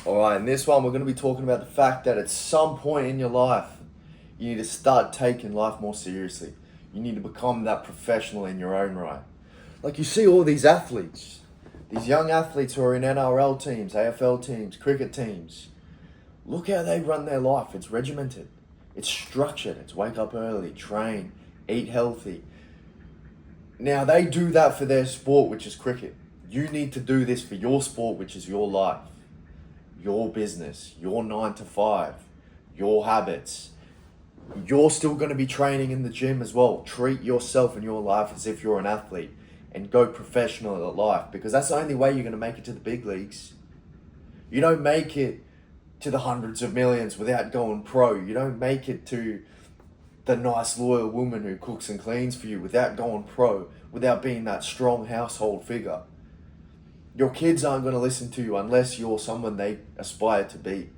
Alright, in this one we're going to be talking about the fact that at some point in your life, you need to start taking life more seriously. You need to become that professional in your own right. Like you see all these athletes, these young athletes who are in NRL teams, AFL teams, cricket teams. Look how they run their life. It's regimented. It's structured. It's wake up early, train, eat healthy. Now they do that for their sport, which is cricket. You need to do this for your sport, which is your life, your business, your 9 to 5, your habits. You're still going to be training in the gym as well. Treat yourself and your life as if you're an athlete and go professional at life, because that's the only way you're going to make it to the big leagues. You don't make it to the hundreds of millions without going pro. You don't make it to the nice loyal woman who cooks and cleans for you without going pro, without being that strong household figure. Your kids aren't going to listen to you unless you're someone they aspire to be.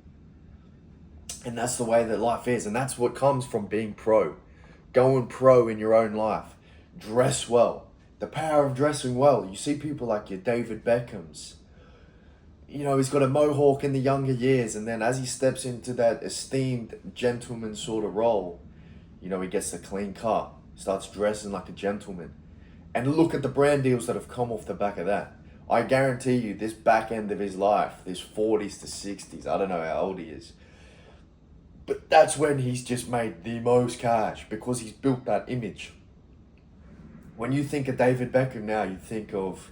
And that's the way that life is. And that's what comes from being pro. Going pro in your own life. Dress well. The power of dressing well. You see people like your David Beckhams. You know, he's got a mohawk in the younger years. And then as he steps into that esteemed gentleman sort of role, you know, he gets the clean cut. Starts dressing like a gentleman. And look at the brand deals that have come off the back of that. I guarantee you this back end of his life, this 40s to 60s, I don't know how old he is, but that's when he's just made the most cash because he's built that image. When you think of David Beckham now, you think of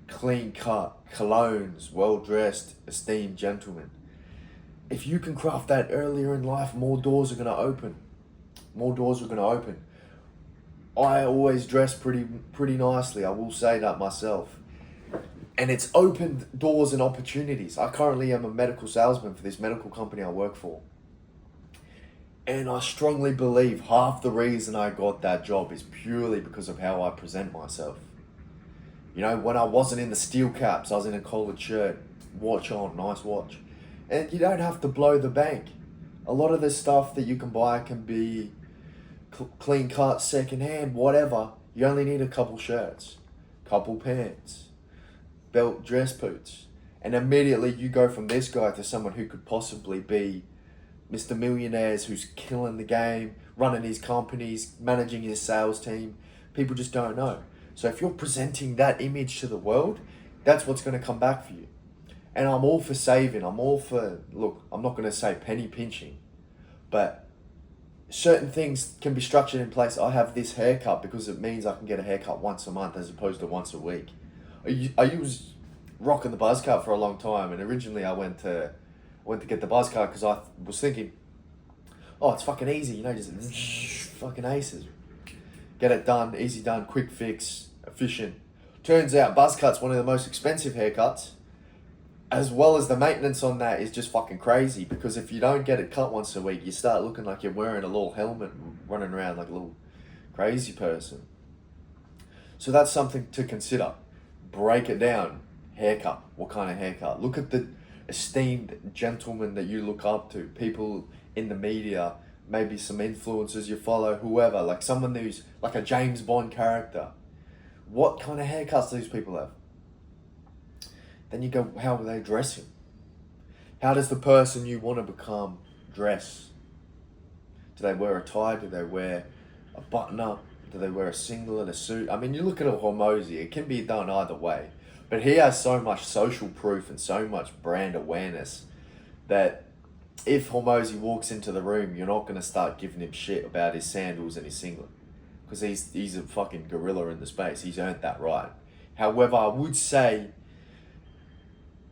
clean cut, colognes, well-dressed, esteemed gentlemen. If you can craft that earlier in life, more doors are going to open. More doors are going to open. I always dress pretty nicely, I will say that myself. And it's opened doors and opportunities. I currently am a medical salesman for this medical company I work for. And I strongly believe half the reason I got that job is purely because of how I present myself. You know, when I wasn't in the steel caps, I was in a collared shirt, watch on, nice watch. And you don't have to blow the bank. A lot of the stuff that you can buy can be clean cut, second hand, whatever. You only need a couple shirts, couple pants, belt, dress boots, and immediately you go from this guy to someone who could possibly be Mr. Millionaires, who's killing the game, running his companies, managing his sales team. People just don't know. So if you're presenting that image to the world, that's what's going to come back for you. And I'm all for saving. I'm all for, look, I'm not going to say penny pinching, but certain things can be structured in place. I have this haircut because it means I can get a haircut once a month as opposed to once a week. I was rocking the buzz cut for a long time, and originally I went to get the buzz cut because I was thinking, oh, it's fucking easy, you know, just fucking aces. Get it done, easy done, quick fix, efficient. Turns out buzz cut's one of the most expensive haircuts, as well as the maintenance on that is just fucking crazy, because if you don't get it cut once a week, you start looking like you're wearing a little helmet and running around like a little crazy person. So that's something to consider. Break it down. Haircut. What kind of haircut? Look at the esteemed gentlemen that you look up to. People in the media, maybe some influencers you follow, whoever. Like someone who's like a James Bond character. What kind of haircuts do these people have? Then you go, how are they dressing? How does the person you want to become dress? Do they wear a tie? Do they wear a button-up? Do they wear a singlet, a suit? I mean, you look at a Hormozy, it can be done either way. But he has so much social proof and so much brand awareness that if Hormozy walks into the room, you're not going to start giving him shit about his sandals and his singlet. Because he's a fucking gorilla in the space. He's earned that right. However, I would say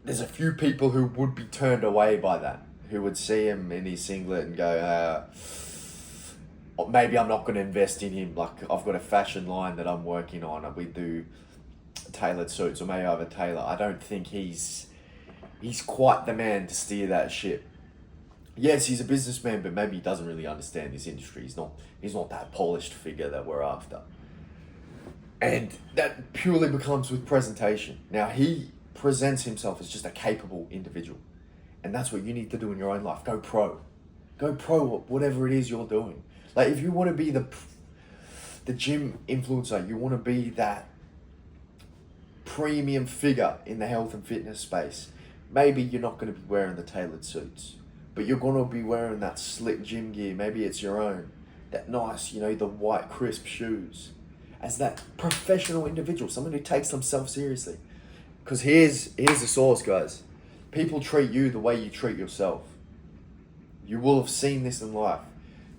there's a few people who would be turned away by that. Who would see him in his singlet and go, maybe I'm not going to invest in him. Like, I've got a fashion line that I'm working on and we do tailored suits, or maybe I have a tailor. I don't think he's quite the man to steer that ship. Yes, he's a businessman, but maybe he doesn't really understand this industry. He's not that polished figure that we're after. And that purely becomes with presentation. Now, he presents himself as just a capable individual. And that's what you need to do in your own life. Go pro. Go pro, whatever it is you're doing. Like, if you want to be the gym influencer, you want to be that premium figure in the health and fitness space, maybe you're not going to be wearing the tailored suits, but you're going to be wearing that slick gym gear. Maybe it's your own, that nice, the white crisp shoes. As that professional individual, someone who takes themselves seriously. Because here's the source, guys. People treat you the way you treat yourself. You will have seen this in life.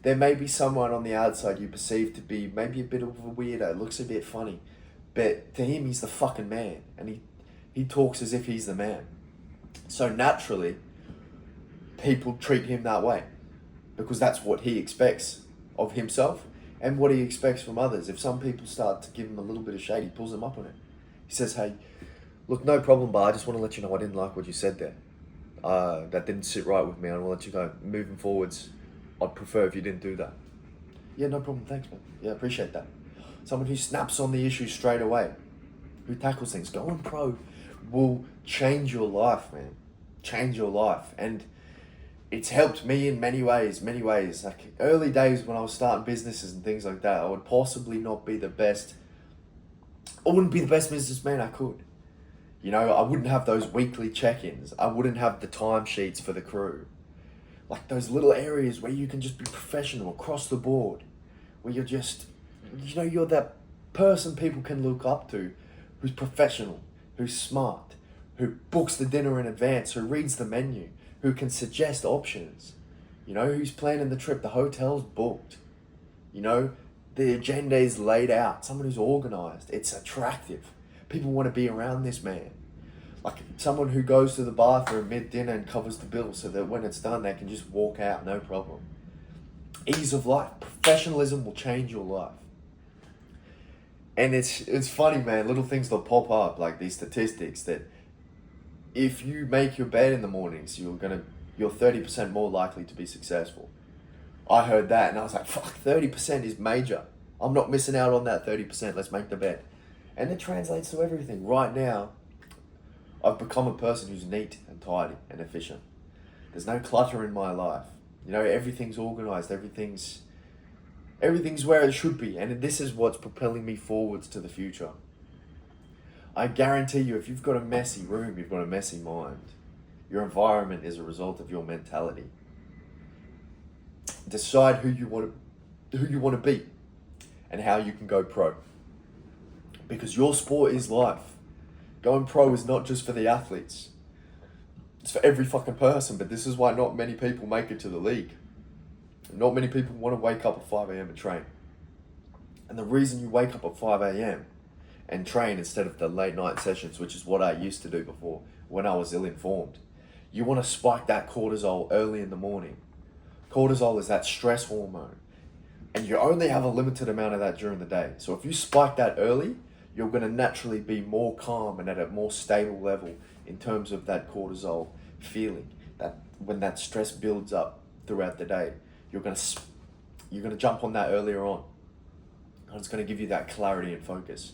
There may be someone on the outside you perceive to be maybe a bit of a weirdo, looks a bit funny, but to him, he's the fucking man, and he talks as if he's the man. So naturally, people treat him that way, because that's what he expects of himself and what he expects from others. If some people start to give him a little bit of shade, he pulls them up on it. He says, hey, look, no problem, but I just want to let you know I didn't like what you said there. That didn't sit right with me. I want to let you go. Moving forwards, I'd prefer if you didn't do that. Yeah, no problem. Thanks, man. Yeah, appreciate that. Someone who snaps on the issue straight away, who tackles things. Going pro will change your life, man. Change your life. And it's helped me in many ways. Like early days when I was starting businesses and things like that, I would possibly not be the best. I wouldn't be the best businessman I could. I wouldn't have those weekly check-ins. I wouldn't have the timesheets for the crew. Like those little areas where you can just be professional across the board. Where you're just, you're that person people can look up to who's professional, who's smart, who books the dinner in advance, who reads the menu, who can suggest options, who's planning the trip, the hotel's booked, the agenda is laid out, someone who's organized. It's attractive. People want to be around this man. Like someone who goes to the bathroom mid-dinner and covers the bill so that when it's done, they can just walk out, no problem. Ease of life. Professionalism will change your life. And it's funny, man, little things that pop up, like these statistics that if you make your bed in the mornings, you're 30% more likely to be successful. I heard that and I was like, fuck, 30% is major. I'm not missing out on that 30%. Let's make the bed. And it translates to everything. Right now, I've become a person who's neat and tidy and efficient. There's no clutter in my life. Everything's organized. Everything's where it should be. And this is what's propelling me forwards to the future. I guarantee you, if you've got a messy room, you've got a messy mind. Your environment is a result of your mentality. Decide who you want to be and how you can go pro. Because your sport is life. Going pro is not just for the athletes. It's for every fucking person, but this is why not many people make it to the league. Not many people want to wake up at 5 a.m. and train. And the reason you wake up at 5 a.m. and train instead of the late night sessions, which is what I used to do before when I was ill-informed, you want to spike that cortisol early in the morning. Cortisol is that stress hormone. And you only have a limited amount of that during the day. So if you spike that early, you're going to naturally be more calm and at a more stable level in terms of that cortisol feeling. That when that stress builds up throughout the day, you're going to jump on that earlier on. And it's going to give you that clarity and focus.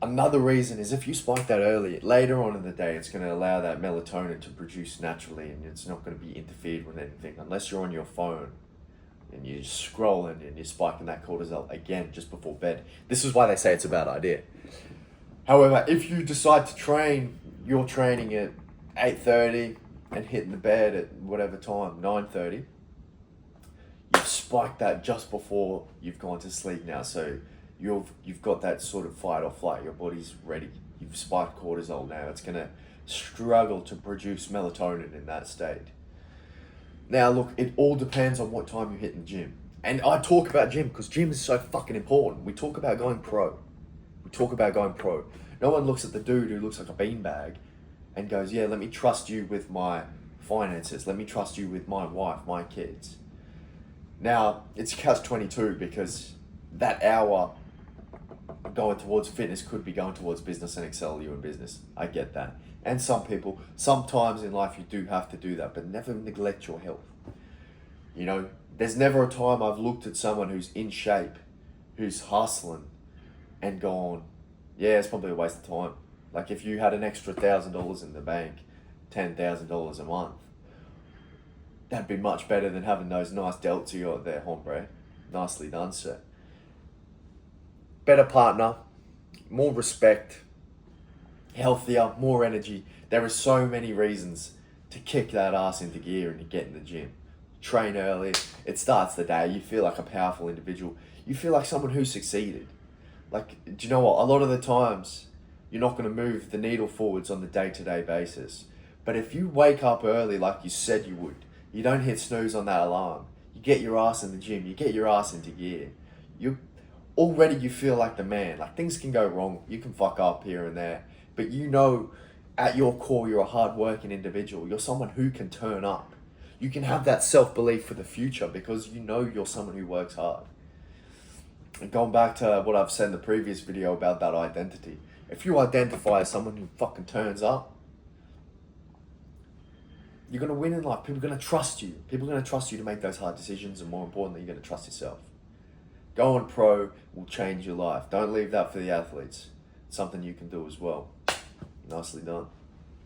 Another reason is if you spike that early, later on in the day, it's going to allow that melatonin to produce naturally, and it's not going to be interfered with anything unless you're on your phone and you're scrolling and you're spiking that cortisol again just before bed. This is why they say it's a bad idea. However, if you decide to train, you're training at 8:30 and hitting the bed at whatever time, 9:30, you've spiked that just before you've gone to sleep now. So you've got that sort of fight or flight. Your body's ready. You've spiked cortisol now. It's going to struggle to produce melatonin in that state. Now, look, it all depends on what time you hit in the gym. And I talk about gym because gym is so fucking important. We talk about going pro. No one looks at the dude who looks like a beanbag and goes, yeah, let me trust you with my finances. Let me trust you with my wife, my kids. Now, it's catch-22 because that hour going towards fitness could be going towards business and excel you in business. I get that. And some people, sometimes in life you do have to do that, but never neglect your health. There's never a time I've looked at someone who's in shape, who's hustling, and gone, yeah, it's probably a waste of time. Like if you had an extra $1,000 in the bank, $10,000 a month, that'd be much better than having those nice delts you got there, hombre. Nicely done, sir. Better partner, more respect, healthier, more energy. There are so many reasons to kick that ass into gear and to get in the gym. Train early. It starts the day. You feel like a powerful individual. You feel like someone who succeeded. Like, do you know what? A lot of the times, you're not going to move the needle forwards on the day-to-day basis. But if you wake up early like you said you would, you don't hit snooze on that alarm, you get your ass in the gym, you get your ass into gear, you feel like the man. Like, things can go wrong, you can fuck up here and there, but you know at your core you're a hard-working individual. You're someone who can turn up. You can have that self-belief for the future because you know you're someone who works hard. And going back to what I've said in the previous video about that identity, if you identify as someone who fucking turns up, you're going to win in life. People are going to trust you. People are going to trust you to make those hard decisions, and more importantly, you're going to trust yourself. Going pro will change your life. Don't leave that for the athletes. It's something you can do as well. Nicely done.